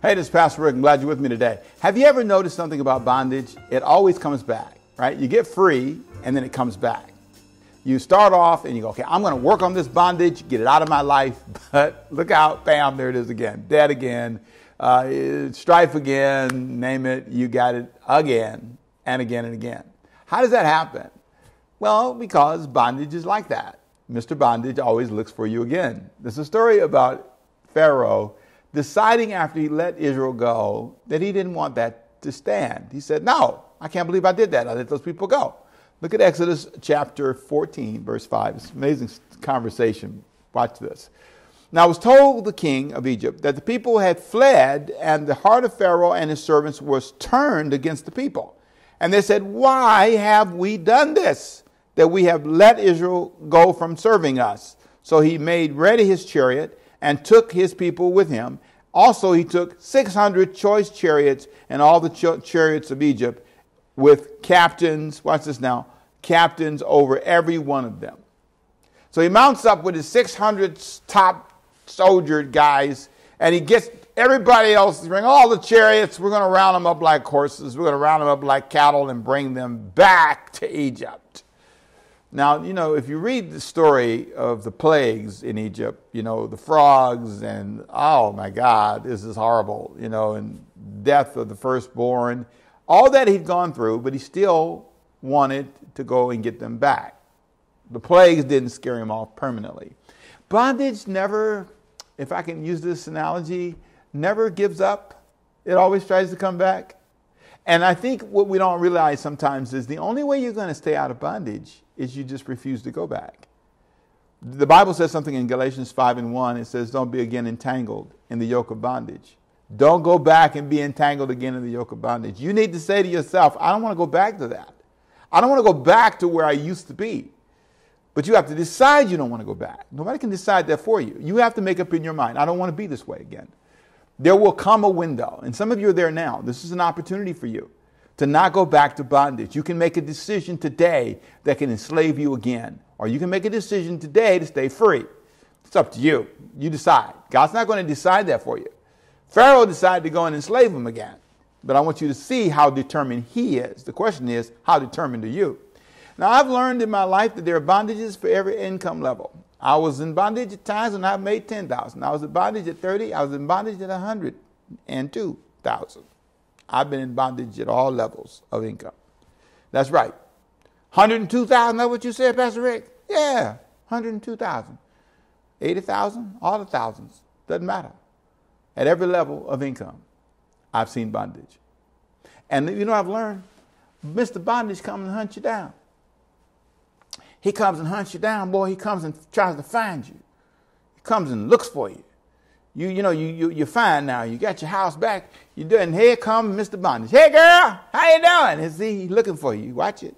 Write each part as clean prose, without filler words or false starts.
Hey, this is Pastor Rick. I'm glad you're with me today. Have you ever noticed something about bondage? It always comes back, right? You get free and then it comes back. You start off and you go, okay, I'm going to work on this bondage, get it out of my life. But look out, bam, there it is again. Dead again, strife again, name it, you got it again and again and again. How does that happen? Well, because bondage is like that. Mr. Bondage always looks for you again. There's a story about Pharaoh deciding after he let Israel go that he didn't want that to stand. He said, no, I can't believe I did that. I let those people go. Look at Exodus chapter 14, verse 5. It's an amazing conversation. Watch this. Now it was told the king of Egypt that the people had fled, and the heart of Pharaoh and his servants was turned against the people. And they said, why have we done this, that we have let Israel go from serving us? So he made ready his chariot and took his people with him. Also, he took 600 choice chariots and all the chariots of Egypt with captains, watch this now, captains over every one of them. So he mounts up with his 600 top soldier guys, and he gets everybody else to bring all the chariots. We're going to round them up like horses. We're going to round them up like cattle and bring them back to Egypt. Now, you know, if you read the story of the plagues in Egypt, you know, the frogs and, oh my God, this is horrible, you know, and death of the firstborn, all that he'd gone through, but he still wanted to go and get them back. The plagues didn't scare him off permanently. Bondage never, if I can use this analogy, never gives up. It always tries to come back. And I think what we don't realize sometimes is the only way you're going to stay out of bondage is you just refuse to go back. The Bible says something in Galatians 5:1. It says, don't be again entangled in the yoke of bondage. Don't go back and be entangled again in the yoke of bondage. You need to say to yourself, I don't want to go back to that. I don't want to go back to where I used to be. But you have to decide you don't want to go back. Nobody can decide that for you. You have to make up in your mind, I don't want to be this way again. There will come a window, and some of you are there now. This is an opportunity for you to not go back to bondage. You can make a decision today that can enslave you again, or you can make a decision today to stay free. It's up to you. You decide. God's not going to decide that for you. Pharaoh decided to go and enslave him again, but I want you to see how determined he is. The question is, how determined are you? Now, I've learned in my life that there are bondages for every income level. I was in bondage at times when I made $10,000. I was in bondage at 30. I was in bondage at 102,000. I've been in bondage at all levels of income. That's right. 102,000, that's what you said, Pastor Rick? Yeah, 102,000. 80,000, all the thousands. Doesn't matter. At every level of income, I've seen bondage. And you know what I've learned? Mr. Bondage comes and hunts you down. He comes and hunts you down, boy. He comes and tries to find you. He comes and looks for you. You're fine now. You got your house back. You do, and here comes Mr. Bondage. Hey, girl, how you doing? And see, he's looking for you. Watch it.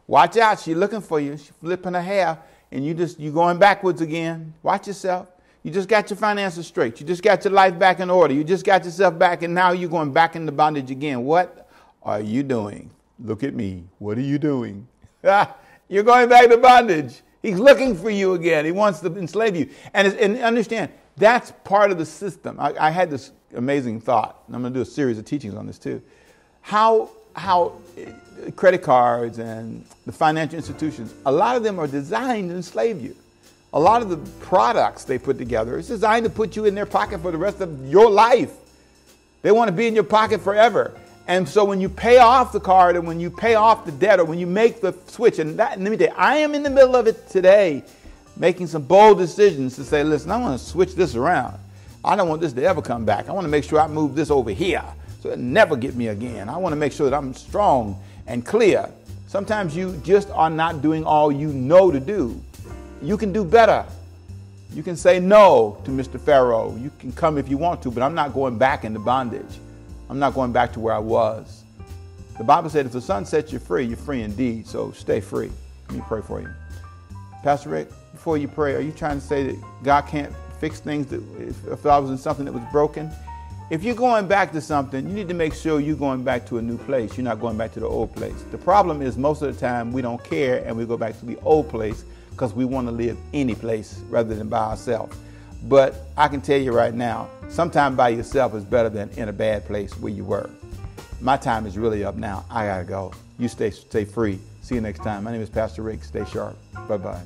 Watch out. She's looking for you. She's flipping her hair, and you're going backwards again. Watch yourself. You just got your finances straight. You just got your life back in order. You just got yourself back, and now you're going back into bondage again. What are you doing? Look at me. What are you doing? You're going back to bondage. He's looking for you again. He wants to enslave you. And understand, that's part of the system. I had this amazing thought, and I'm going to do a series of teachings on this too. How credit cards and the financial institutions, a lot of them are designed to enslave you. A lot of the products they put together is designed to put you in their pocket for the rest of your life. They want to be in your pocket forever. And so when you pay off the card and when you pay off the debt or when you make the switch, and let me tell you, I am in the middle of it today, making some bold decisions to say, listen, I want to switch this around. I don't want this to ever come back. I want to make sure I move this over here so it'll never get me again. I want to make sure that I'm strong and clear. Sometimes you just are not doing all you know to do. You can do better. You can say no to Mr. Pharaoh. You can come if you want to, but I'm not going back into bondage. I'm not going back to where I was. The Bible said if the Son sets you free, you're free indeed. So stay free. Let me pray for you. Pastor Rick, before you pray, are you trying to say that God can't fix things that if I was in something that was broken? If you're going back to something, you need to make sure you're going back to a new place. You're not going back to the old place. The problem is most of the time we don't care and we go back to the old place because we want to live any place rather than by ourselves. But I can tell you right now, sometime by yourself is better than in a bad place where you were. My time is really up now. I gotta go. You stay free. See you next time. My name is Pastor Rick. Stay sharp. Bye-bye.